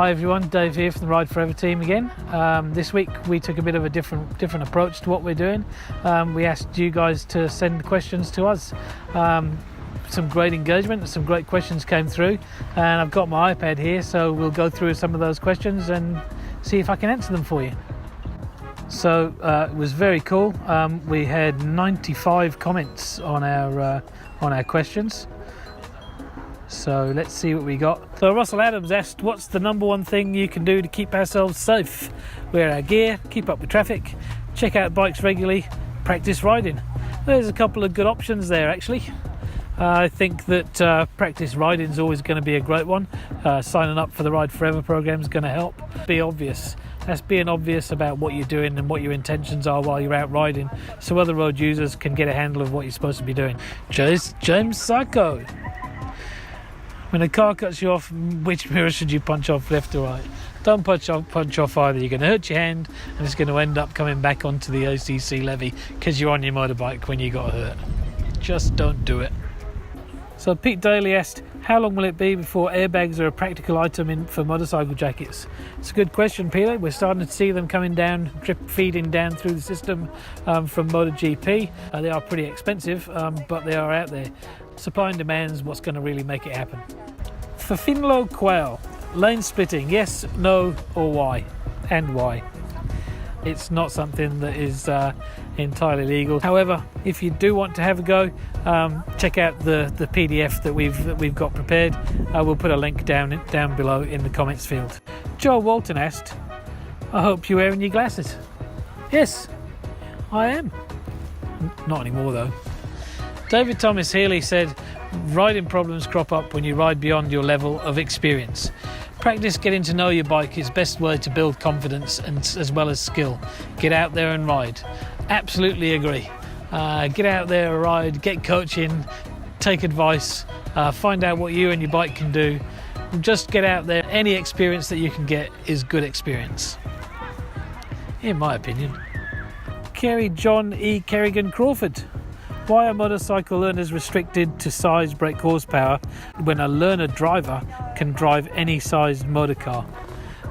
Hi everyone, Dave here from the Ride Forever team again. This week we took a bit of a different approach to what we're doing. We asked you guys to send questions to us. Some great engagement, some great questions came through, and I've got my iPad here, so we'll go through some of those questions and see if I can answer them for you. So it was very cool. We had 95 comments on our questions. So let's see what we got. So Russell Adams asked, what's the number one thing you can do to keep ourselves safe? Wear our gear, keep up with traffic, check out bikes regularly, practice riding. There's a couple of good options there actually. I think that practice riding is always going to be a great one. Signing up for the Ride Forever program is going to help. Be obvious. That's being obvious about what you're doing and what your intentions are while you're out riding, so other road users can get a handle of what you're supposed to be doing. James Sacco. When a car cuts you off, which mirror should you punch off, left or right? Don't punch off either. You're going to hurt your hand and it's going to end up coming back onto the OCC levy because you're on your motorbike when you got hurt. Just don't do it. So Pete Daly asked, how long will it be before airbags are a practical item for motorcycle jackets? It's a good question, Peter. We're starting to see them coming down, feeding down through the system from MotoGP. They are pretty expensive, but they are out there. Supply and demand is what's going to really make it happen. For Finlo Quail, lane splitting, yes, no, or why? And why? It's not something that is entirely legal. However, if you do want to have a go, check out the PDF that we've got prepared. We'll put a link down below in the comments field. Joel Walton asked, I hope you're wearing your glasses. Yes, I am. Not anymore though. David Thomas Healy said, riding problems crop up when you ride beyond your level of experience. Practice getting to know your bike is best way to build confidence and as well as skill. Get out there and ride. Absolutely agree. Get out there and ride, get coaching, take advice, find out what you and your bike can do. Just get out there. Any experience that you can get is good experience, in my opinion. Kerry John E. Kerrigan Crawford. Why are motorcycle learners restricted to size brake horsepower when a learner driver can drive any sized motor car?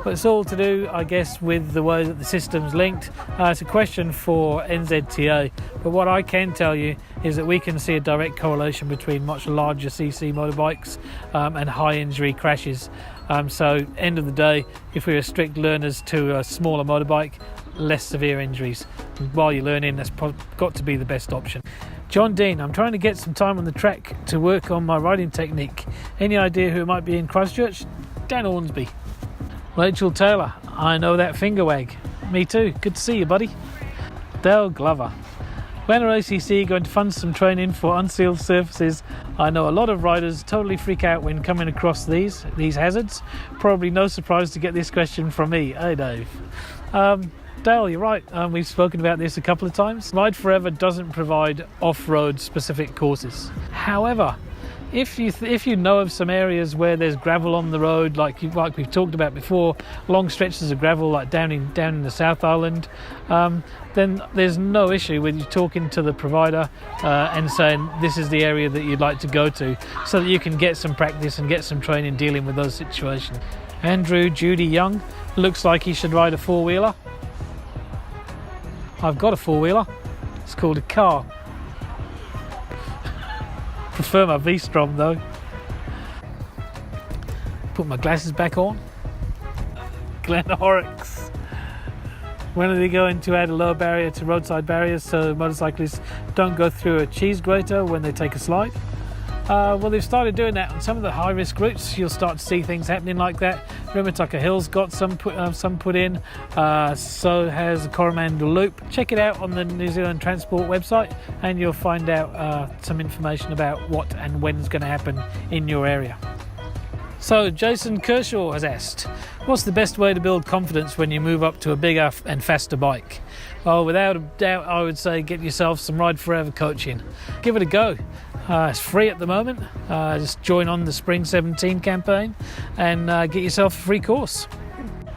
Well, it's all to do, I guess, with the way that the system's linked. It's a question for NZTA, but what I can tell you is that we can see a direct correlation between much larger CC motorbikes and high injury crashes. So, end of the day, if we restrict learners to a smaller motorbike, less severe injuries. And while you're learning, that's got to be the best option. John Dean, I'm trying to get some time on the track to work on my riding technique. Any idea who it might be in Christchurch? Dan Ormsby. Rachel Taylor, I know that finger wag. Me too, good to see you, buddy. Dale Glover. When are ACC going to fund some training for unsealed surfaces? I know a lot of riders totally freak out when coming across these hazards. Probably no surprise to get this question from me. Hey Dave. Dale, you're right. We've spoken about this a couple of times. Ride Forever doesn't provide off-road specific courses. However, if you know of some areas where there's gravel on the road, like we've talked about before, long stretches of gravel like down in the South Island, then there's no issue with you talking to the provider and saying this is the area that you'd like to go to, so that you can get some practice and get some training dealing with those situations. Andrew Judy Young looks like he should ride a four-wheeler. I've got a four-wheeler. It's called a car. Prefer my V-Strom though. Put my glasses back on. Glen Horrocks. When are they going to add a lower barrier to roadside barriers so motorcyclists don't go through a cheese grater when they take a slide? Well, they've started doing that on some of the high-risk routes. You'll start to see things happening like that. Rimatucker Hill's got some put in. So has Coromandel Loop. Check it out on the New Zealand Transport website, and you'll find out some information about what and when's going to happen in your area. So Jason Kershaw has asked, what's the best way to build confidence when you move up to a bigger and faster bike? Well, without a doubt, I would say get yourself some Ride Forever coaching. Give it a go. It's free at the moment. Just join on the Spring 17 campaign and get yourself a free course.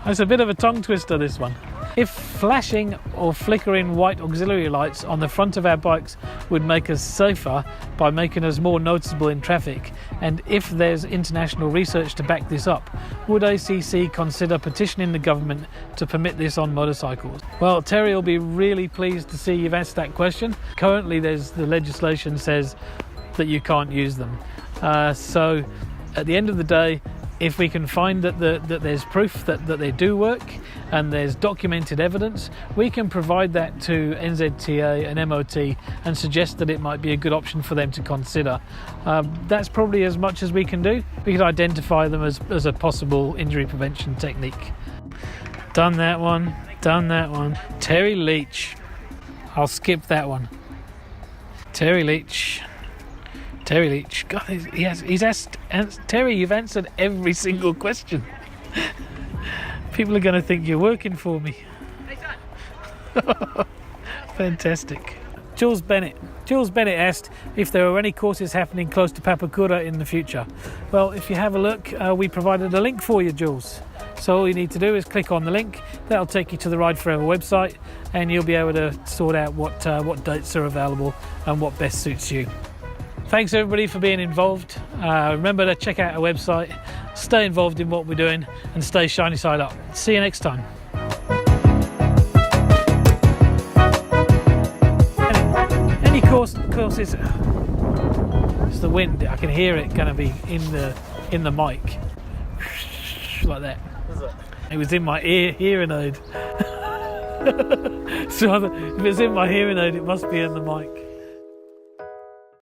It's a bit of a tongue twister, this one. If flashing or flickering white auxiliary lights on the front of our bikes would make us safer by making us more noticeable in traffic, and if there's international research to back this up, would ACC consider petitioning the government to permit this on motorcycles? Well, Terry will be really pleased to see you've asked that question. Currently the legislation says that you can't use them. So at the end of the day, if we can find that there's proof that they do work and there's documented evidence, we can provide that to NZTA and MOT and suggest that it might be a good option for them to consider. That's probably as much as we can do. We can identify them as a possible injury prevention technique. Done that one, done that one. Terry Leach. I'll skip that one. Terry Leach. God, he's asked. Terry, you've answered every single question. People are going to think you're working for me. Fantastic. Jules Bennett asked if there are any courses happening close to Papakura in the future. Well, if you have a look, we provided a link for you, Jules. So all you need to do is click on the link. That'll take you to the Ride Forever website, and you'll be able to sort out what dates are available and what best suits you. Thanks everybody for being involved. Remember to check out our website, stay involved in what we're doing, and stay shiny side up. See you next time. Any courses? It's the wind. I can hear it going to be in the mic, like that. It was in my hearing aid. So if it's in my hearing aid, it must be in the mic.